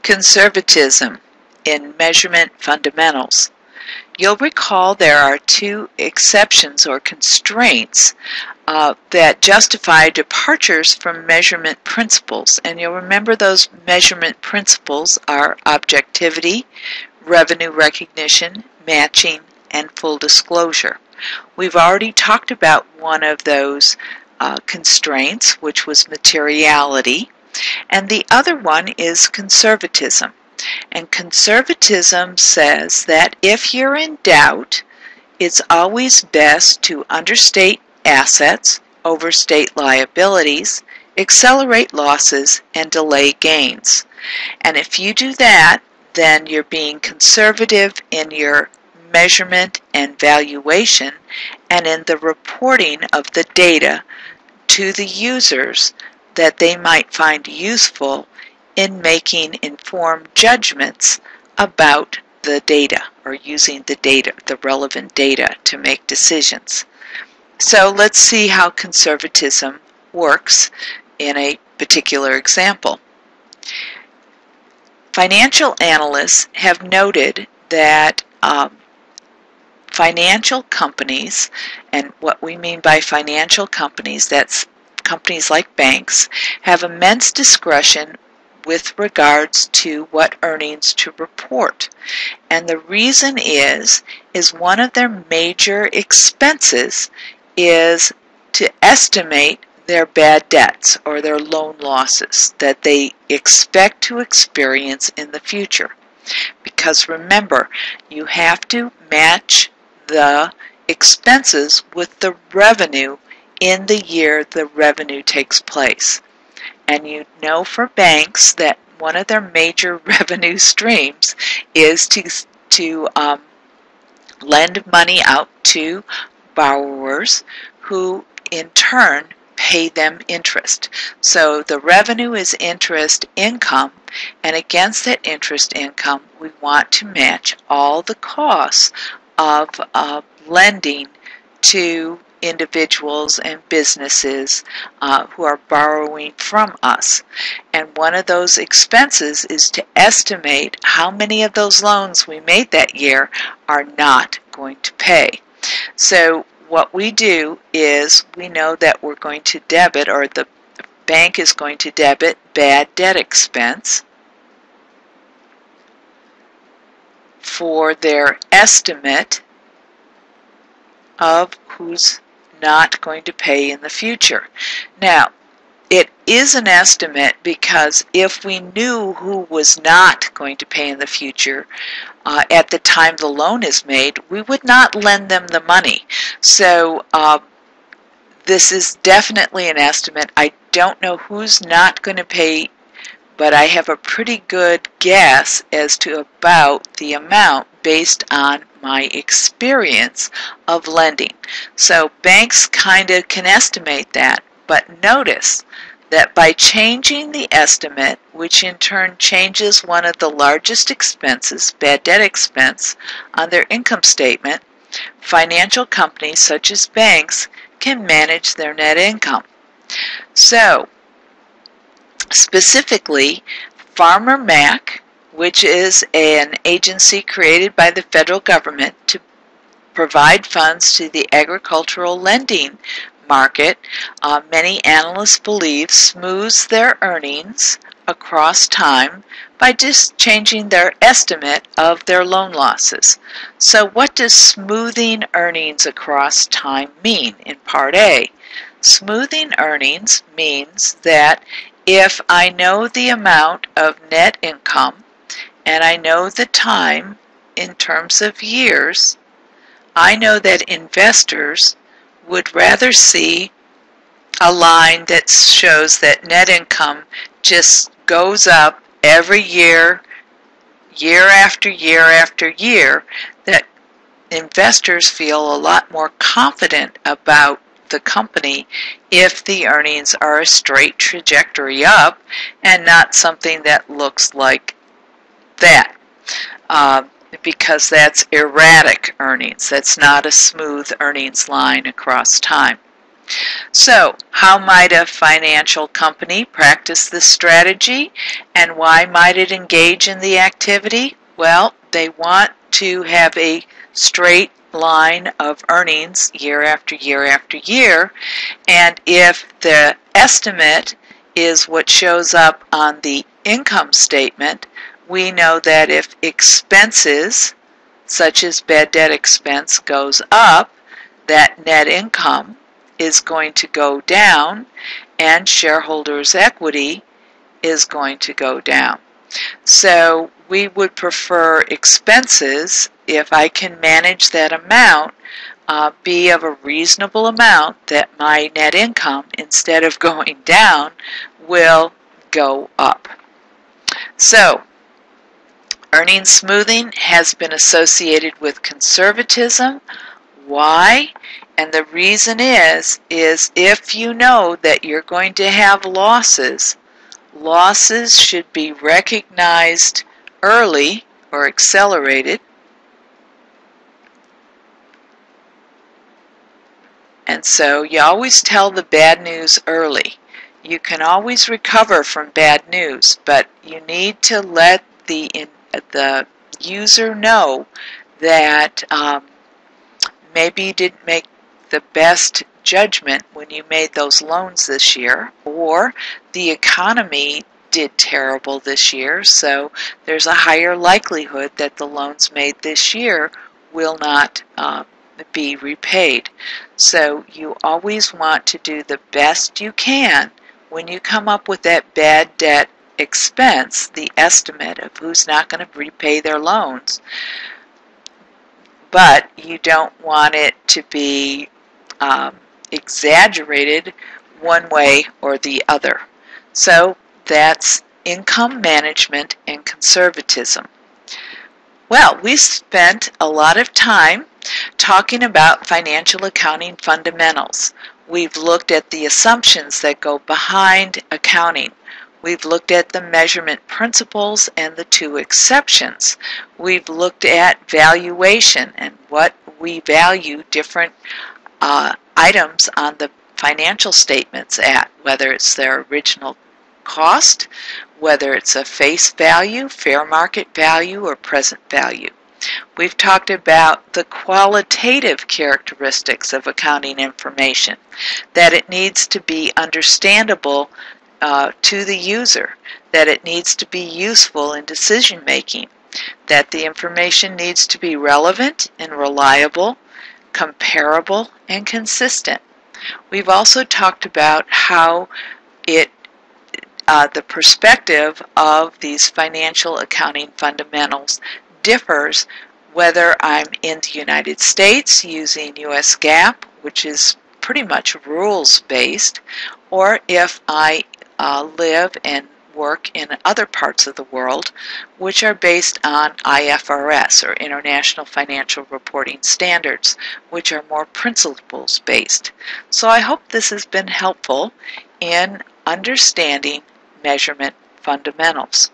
Conservatism in measurement fundamentals. You'll recall there are two exceptions or constraints that justify departures from measurement principles. And you'll remember those measurement principles are objectivity, revenue recognition, matching, and full disclosure. We've already talked about one of those constraints, which was materiality, and the other one is conservatism. And conservatism says that if you're in doubt, it's always best to understate assets, overstate liabilities, accelerate losses, and delay gains. And if you do that, then you're being conservative in your measurement and valuation and in the reporting of the data to the users that they might find useful in making informed judgments about the data or using the data, the relevant data, to make decisions. So let's see how conservatism works in a particular example. Financial analysts have noted that financial companies, and what we mean by financial companies, that's companies like banks, have immense discretion with regards to what earnings to report. And the reason is one of their major expenses is to estimate their bad debts or their loan losses that they expect to experience in the future. Because remember, you have to match the expenses with the revenue in the year the revenue takes place. And you know for banks that one of their major revenue streams is to lend money out to borrowers who in turn pay them interest. So the revenue is interest income, and against that interest income we want to match all the costs of lending to individuals and businesses who are borrowing from us. And one of those expenses is to estimate how many of those loans we made that year are not going to pay. So what we do is we know that we're going to debit, or the bank is going to debit, bad debt expense for their estimate of who's not going to pay in the future. Now, it is an estimate because if we knew who was not going to pay in the future at the time the loan is made, we would not lend them the money. So this is definitely an estimate. I don't know who's not going to pay, but I have a pretty good guess as to about the amount based on my experience of lending. So banks kind of can estimate that, but notice that by changing the estimate, which in turn changes one of the largest expenses, bad debt expense, on their income statement, financial companies such as banks can manage their net income. So specifically, Farmer Mac, which is an agency created by the federal government to provide funds to the agricultural lending market, many analysts believe smooths their earnings across time by just changing their estimate of their loan losses. So what does smoothing earnings across time mean in Part A? Smoothing earnings means that if I know the amount of net income and I know the time in terms of years, I know that investors would rather see a line that shows that net income just goes up every year, year after year after year, that investors feel a lot more confident about the company if the earnings are a straight trajectory up and not something that looks like that. Because that's erratic earnings. That's not a smooth earnings line across time. So, how might a financial company practice this strategy, and why might it engage in the activity? Well, they want to have a straight line of earnings year after year after year, and if the estimate is what shows up on the income statement, we know that if expenses, such as bad debt expense, goes up, that net income is going to go down and shareholders' equity is going to go down. So we would prefer expenses, if I can manage that amount, be of a reasonable amount that my net income, instead of going down, will go up. So earnings smoothing has been associated with conservatism. Why? And the reason is if you know that you're going to have losses, losses should be recognized early or accelerated. And so you always tell the bad news early. You can always recover from bad news, but you need to let the user know that maybe you didn't make the best judgment when you made those loans this year, or the economy did terrible this year, so there's a higher likelihood that the loans made this year will not be repaid. So you always want to do the best you can when you come up with that bad debt expense, the estimate of who's not going to repay their loans. But you don't want it to be exaggerated one way or the other. So that's income management and conservatism. Well, we spent a lot of time talking about financial accounting fundamentals. We've looked at the assumptions that go behind accounting. We've looked at the measurement principles and the two exceptions. We've looked at valuation and what we value different items on the financial statements at, whether it's their original cost, whether it's a face value, fair market value, or present value. We've talked about the qualitative characteristics of accounting information, that it needs to be understandable to the user, that it needs to be useful in decision making, that the information needs to be relevant and reliable, comparable, and consistent. We've also talked about how the perspective of these financial accounting fundamentals differs whether I'm in the United States using U.S. GAAP, which is pretty much rules-based, or if I live and work in other parts of the world, which are based on IFRS, or International Financial Reporting Standards, which are more principles-based. So I hope this has been helpful in understanding measurement fundamentals.